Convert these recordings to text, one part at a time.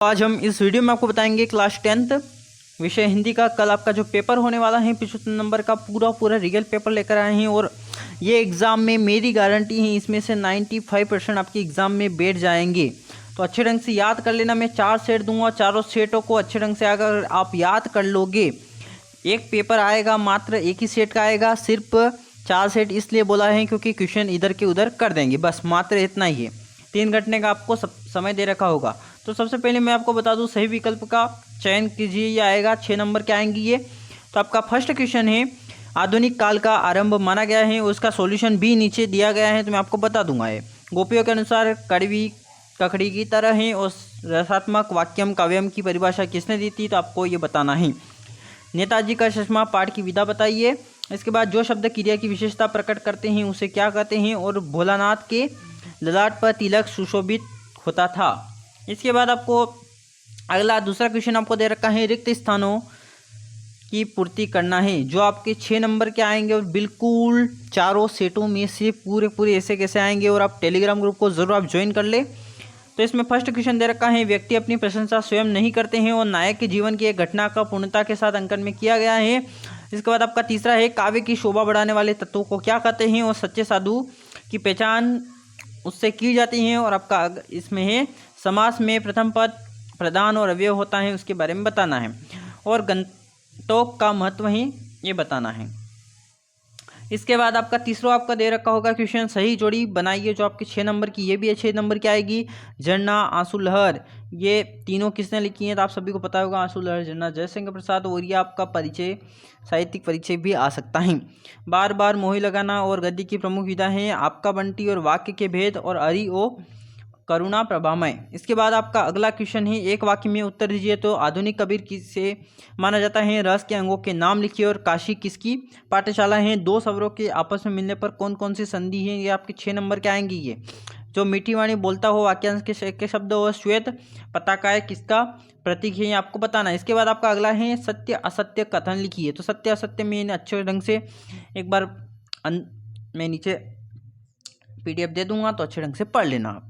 आज हम इस वीडियो में आपको बताएंगे क्लास 10th विषय हिंदी का कल आपका जो पेपर होने वाला है 75 नंबर का पूरा रियल पेपर लेकर आए हैं। और ये एग्ज़ाम में मेरी गारंटी है इसमें से 95% आपके एग्ज़ाम में बैठ जाएंगे। तो अच्छे ढंग से याद कर लेना। मैं 4 सेट दूंगा, चारों सेटों को अच्छे ढंग से अगर आप याद कर लोगे, एक पेपर आएगा मात्र एक ही सेट का आएगा। सिर्फ 4 सेट इसलिए बोला है क्योंकि क्वेश्चन इधर के उधर कर देंगे, बस मात्र इतना ही है। 3 घंटे का आपको समय दे रखा होगा। तो सबसे पहले मैं आपको बता दूं, सही विकल्प का चयन कीजिए। ये आएगा 6 नंबर के आएंगी ये। तो आपका फर्स्ट क्वेश्चन है, आधुनिक काल का आरंभ माना गया है, उसका सॉल्यूशन भी नीचे दिया गया है, तो मैं आपको बता दूंगा। ये गोपियों के अनुसार कड़वी ककड़ी की तरह है और रसात्मक वाक्यम काव्यम की परिभाषा किसने दी थी, तो आपको ये बताना है। नेताजी का चश्मा पाठ की विधा बताइए। इसके बाद जो शब्द क्रिया की विशेषता प्रकट करते हैं उसे क्या कहते हैं, और भोलानाथ के ललाट पर तिलक सुशोभित होता था। इसके बाद आपको अगला दूसरा क्वेश्चन आपको दे रखा है, रिक्त स्थानों की पूर्ति करना है, जो आपके 6 नंबर के आएंगे और बिल्कुल चारों सेटों में से पूरे ऐसे कैसे आएंगे। और आप टेलीग्राम ग्रुप को ज़रूर आप ज्वाइन कर ले। तो इसमें फर्स्ट क्वेश्चन दे रखा है, व्यक्ति अपनी प्रशंसा स्वयं नहीं करते हैं और नायक के जीवन की एक घटना का पूर्णता के साथ अंकन में किया गया है। इसके बाद आपका तीसरा है, काव्य की शोभा बढ़ाने वाले तत्वों को क्या कहते हैं और सच्चे साधु की पहचान उससे की जाती है। और आपका इसमें है, समास में प्रथम पद प्रधान और अव्यय होता है, उसके बारे में बताना है। और गंतोक का महत्व ही ये बताना है। इसके बाद आपका तीसरा आपका दे रखा होगा क्वेश्चन, सही जोड़ी बनाइए, जो आपके 6 नंबर की, ये भी 6 नंबर की आएगी। झरना, आंसू, लहर, ये तीनों किसने लिखी हैं, तो आप सभी को पता होगा, आंसू, लहर, झरना जयशंकर प्रसाद। और ये आपका परिचय, साहित्यिक परिचय भी आ सकता है। बार बार मोही लगाना और गद्य की प्रमुख विधा है, आपका बंटी और वाक्य के भेद, और अरि ओ करुणा प्रभामय। इसके बाद आपका अगला क्वेश्चन है, एक वाक्य में उत्तर दीजिए। तो आधुनिक कबीर किसे माना जाता है, रस के अंगों के नाम लिखिए, और काशी किसकी पाठशाला है, दो स्वरों के आपस में मिलने पर कौन कौन सी संधि है, ये आपके 6 नंबर के आएंगी। ये जो मीठी वाणी बोलता हो, वाक्यांश के शब्द हो, श्वेत पताकाय किसका प्रतीक है, ये आपको बताना है। इसके बाद आपका अगला है, सत्य असत्य कथन लिखिए। तो सत्य असत्य में अच्छे ढंग से एक बार मैं नीचे PDF दे दूंगा, तो अच्छे ढंग से पढ़ लेना आप।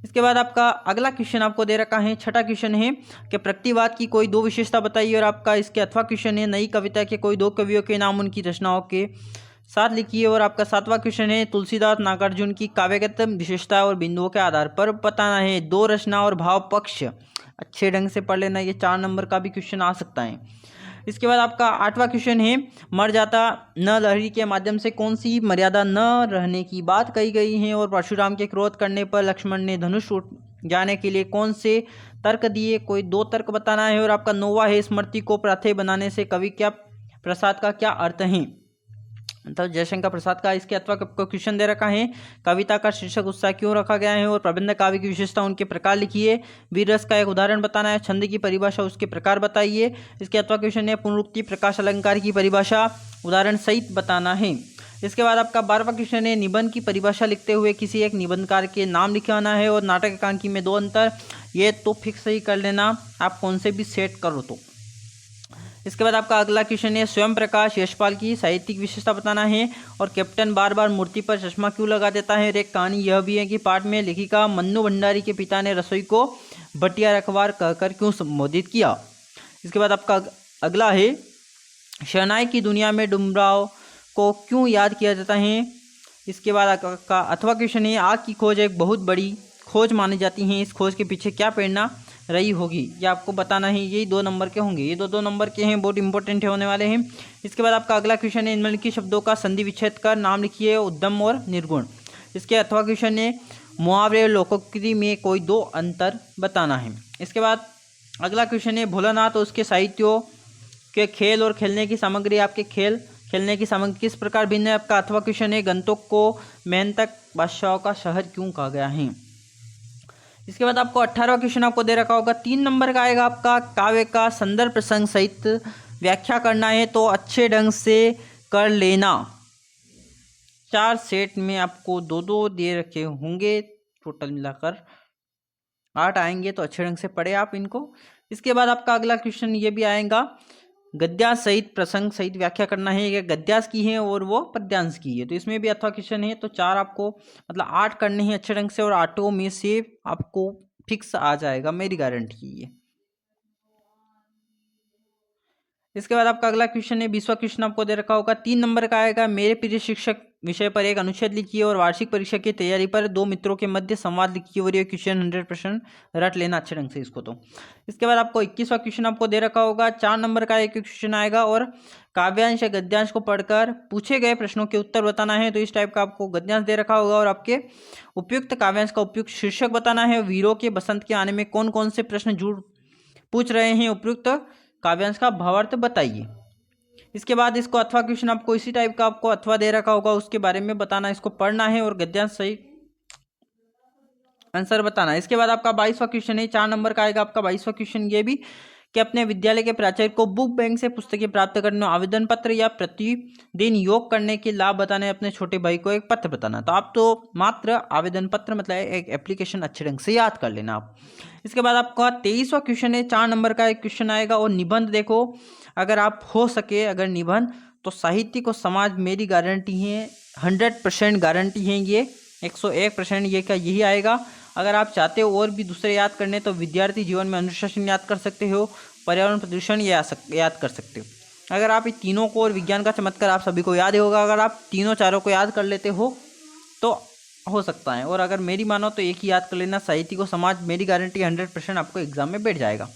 इसके बाद आपका अगला क्वेश्चन आपको दे रखा है, छठा क्वेश्चन है कि प्रकृतिवाद की कोई 2 विशेषता बताइए। और आपका इसके अथवा क्वेश्चन है, नई कविता के कोई 2 कवियों के नाम उनकी रचनाओं के साथ लिखिए। और आपका 7वां क्वेश्चन है, तुलसीदास नागार्जुन की काव्यगत विशेषता और बिंदुओं के आधार पर बताना है। 2 रचना और भाव पक्ष अच्छे ढंग से पढ़ लेना, ये 4 नंबर का भी क्वेश्चन आ सकता है। इसके बाद आपका 8वां क्वेश्चन है, मर जाता न लहरी के माध्यम से कौन सी मर्यादा न रहने की बात कही गई है। और परशुराम के क्रोध करने पर लक्ष्मण ने धनुष उठ जाने के लिए कौन से तर्क दिए, कोई 2 तर्क बताना है। और आपका 9वां है, स्मृति को प्रत्यय बनाने से कवि क्या प्रसाद का क्या अर्थ है, मतलब जयशंकर प्रसाद का। इसके अथवा क्वेश्चन दे रखा है, कविता का शीर्षक उत्साह क्यों रखा गया है। और प्रबंध काव्य की विशेषता उनके प्रकार लिखिए। वीर रस का एक उदाहरण बताना है, छंद की परिभाषा उसके प्रकार बताइए। इसके अथवा क्वेश्चन है, पुनरुक्ति प्रकाश अलंकार की परिभाषा उदाहरण सहित बताना है। इसके बाद आपका 12वां क्वेश्चन है, निबंध की परिभाषा लिखते हुए किसी एक निबंधकार के नाम लिखवाना है। और नाटक एकांकी में 2 अंतर, ये तो फिक्स ही कर लेना, आप कौन से भी सेट करो तो। इसके बाद आपका अगला क्वेश्चन है, स्वयं प्रकाश यशपाल की साहित्यिक विशेषता बताना है। और कैप्टन बार बार मूर्ति पर चश्मा क्यों लगा देता है। और एक कहानी यह भी है कि पाठ में लेखिका मन्नू भंडारी के पिता ने रसोई को बटिया रखवार कहकर क्यों संबोधित किया। इसके बाद आपका अगला है, शहनाई की दुनिया में डुमराव को क्यों याद किया जाता है। इसके बाद आपका अथवा क्वेश्चन है, आग की खोज एक बहुत बड़ी खोज मानी जाती है, इस खोज के पीछे क्या प्रेरणा रही होगी, ये आपको बताना है। यही 2 नंबर के होंगे, ये 2 नंबर के हैं, बहुत इंपॉर्टेंट होने वाले हैं। इसके बाद आपका अगला क्वेश्चन है, निम्नलिखित शब्दों का संधि विच्छेद कर नाम लिखिए, उद्यम और निर्गुण। इसके अथवा क्वेश्चन है, मुहावरे और लोकोक्ति में कोई 2 अंतर बताना है। इसके बाद अगला क्वेश्चन है, भोलानाथ और उसके साहित्यों के खेल और खेलने की सामग्री, आपके खेलने की सामग्री किस प्रकार भिन्न है। आपका अथवा क्वेश्चन है, गंतोक को मेहनतक बादशाहों का शहर क्यों कहा गया है। इसके बाद आपको 18वां क्वेश्चन आपको दे रखा होगा, 3 नंबर का आएगा, आपका काव्य का संदर्भ प्रसंग सहित व्याख्या करना है। तो अच्छे ढंग से कर लेना, 4 सेट में आपको 2 दे रखे होंगे, टोटल मिलाकर 8 आएंगे, तो अच्छे ढंग से पढ़े आप इनको। इसके बाद आपका अगला क्वेश्चन ये भी आएगा, गद्यांश सहित प्रसंग सहित व्याख्या करना है। ये गद्यांश की है और वो पद्यांश की है, तो इसमें भी अथवा क्वेश्चन है। तो 4 आपको मतलब 8 करने हैं अच्छे ढंग से, और 8 में से आपको फिक्स आ जाएगा, मेरी गारंटी है। इसके बाद आपका अगला क्वेश्चन है, 20वां क्वेश्चन आपको दे रखा होगा, 3 नंबर का आएगा। मेरे प्रिय शिक्षक विषय पर एक अनुच्छेद लिखिए और वार्षिक परीक्षा की तैयारी पर दो मित्रों के मध्य संवाद लिखिए और ये क्वेश्चन 100% रट लेना अच्छे ढंग से इसको। तो इसके बाद आपको 21वां क्वेश्चन आपको दे रखा होगा, 4 नंबर का एक क्वेश्चन आएगा और काव्यांश या गद्यांश को पढ़कर पूछे गए प्रश्नों के उत्तर बताना है। तो इस टाइप का आपको गद्यांश दे रखा होगा और आपके उपयुक्त काव्यांश का उपयुक्त शीर्षक बताना है। वीरों के बसंत के आने में कौन कौन से प्रश्न जुड़ पूछ रहे हैं, उपयुक्त काव्यांश का भावार्थ बताइए। इसके बाद इसको अथवा क्वेश्चन आपको इसी टाइप का आपको अथवा दे रखा होगा, उसके बारे में बताना, इसको पढ़ना है और गद्यांश सही आंसर बताना। इसके बाद आपका 22वां क्वेश्चन है, 4 नंबर का आएगा आपका 22वां क्वेश्चन ये भी कि अपने विद्यालय के प्राचार्य को बुक बैंक से पुस्तकें प्राप्त करने, आवेदन पत्र या प्रतिदिन योग करने के लाभ बताने, अपने छोटे भाई को एक पत्र बताना। तो आप तो मात्र आवेदन पत्र मतलब एक एप्लीकेशन अच्छे ढंग से याद कर लेना आप। इसके बाद आपका 23वां क्वेश्चन है, 4 नंबर का एक क्वेश्चन आएगा और निबंध देखो, अगर आप हो सके अगर निबंध तो साहित्य और समाज मेरी गारंटी है, 100% गारंटी है, ये 101% ये का यही आएगा। अगर आप चाहते हो और भी दूसरे याद करने तो विद्यार्थी जीवन में अनुशासन याद कर सकते हो, पर्यावरण प्रदूषण याद कर सकते हो। अगर आप इन तीनों को और विज्ञान का चमत्कार आप सभी को याद ही होगा, अगर आप तीनों चारों को याद कर लेते हो तो हो सकता है। और अगर मेरी मानो तो एक ही याद कर लेना, साहित्य को समाज मेरी गारंटी 100% आपको एग्जाम में बैठ जाएगा।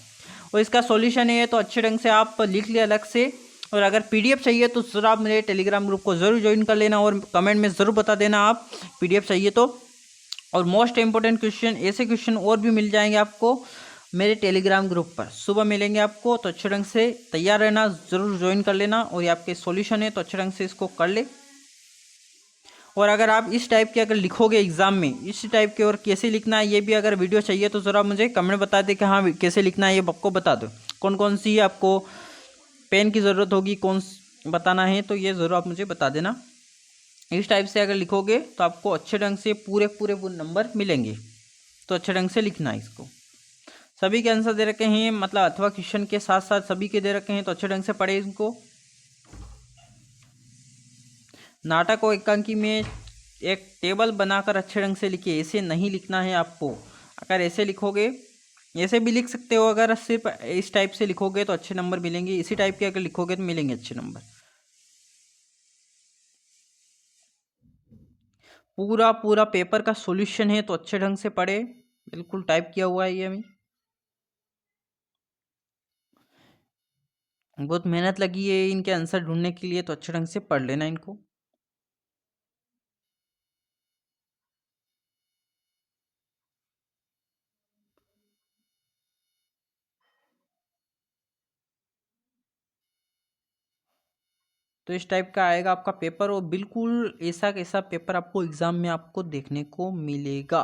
और इसका सॉल्यूशन है तो अच्छे ढंग से आप लिख लिया अलग से। और अगर पीडीएफ चाहिए तो ज़रा आप मेरे टेलीग्राम ग्रुप को ज़रूर ज्वाइन कर लेना और कमेंट में ज़रूर बता देना आप पीडीएफ चाहिए तो। और मोस्ट इंपॉर्टेंट क्वेश्चन, ऐसे क्वेश्चन और भी मिल जाएंगे आपको मेरे टेलीग्राम ग्रुप पर, सुबह मिलेंगे आपको। तो अच्छे ढंग से तैयार रहना, ज़रूर ज्वाइन कर लेना। और ये आपके सॉल्यूशन है तो अच्छे ढंग से इसको कर ले। और अगर आप इस टाइप के अगर लिखोगे एग्जाम में इस टाइप के और कैसे लिखना है ये भी अगर वीडियो चाहिए तो ज़रा मुझे कमेंट बता दे कि हाँ कैसे लिखना है, ये आपको बता दो। कौन कौन सी आपको पेन की ज़रूरत होगी, कौन बताना है, तो ये ज़रूर आप मुझे बता देना। इस टाइप से अगर लिखोगे तो आपको अच्छे ढंग से पूरे नंबर मिलेंगे। तो अच्छे ढंग से लिखना है इसको। सभी के आंसर दे रखे हैं, मतलब अथवा क्वेश्चन के साथ साथ सभी के दे रखे हैं, तो अच्छे ढंग से पढ़े इनको। नाटक और एकांकी में एक टेबल बनाकर अच्छे ढंग से लिखिए। ऐसे नहीं लिखना है आपको, अगर ऐसे लिखोगे, ऐसे भी लिख सकते हो, अगर सिर्फ इस टाइप से लिखोगे तो अच्छे नंबर मिलेंगे, इसी टाइप के अगर लिखोगे तो मिलेंगे अच्छे नंबर। पूरा पेपर का सॉल्यूशन है तो अच्छे ढंग से पढ़े, बिल्कुल टाइप किया हुआ है ये अभी। बहुत मेहनत लगी है इनके आंसर ढूंढने के लिए, तो अच्छे ढंग से पढ़ लेना इनको। तो इस टाइप का आएगा आपका पेपर और बिल्कुल ऐसा कैसा पेपर आपको एग्जाम में आपको देखने को मिलेगा।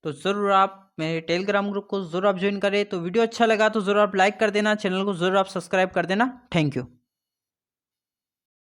तो ज़रूर आप मेरे टेलीग्राम ग्रुप को ज़रूर आप ज्वाइन करें। तो वीडियो अच्छा लगा तो ज़रूर आप लाइक कर देना, चैनल को ज़रूर आप सब्सक्राइब कर देना। Thank you.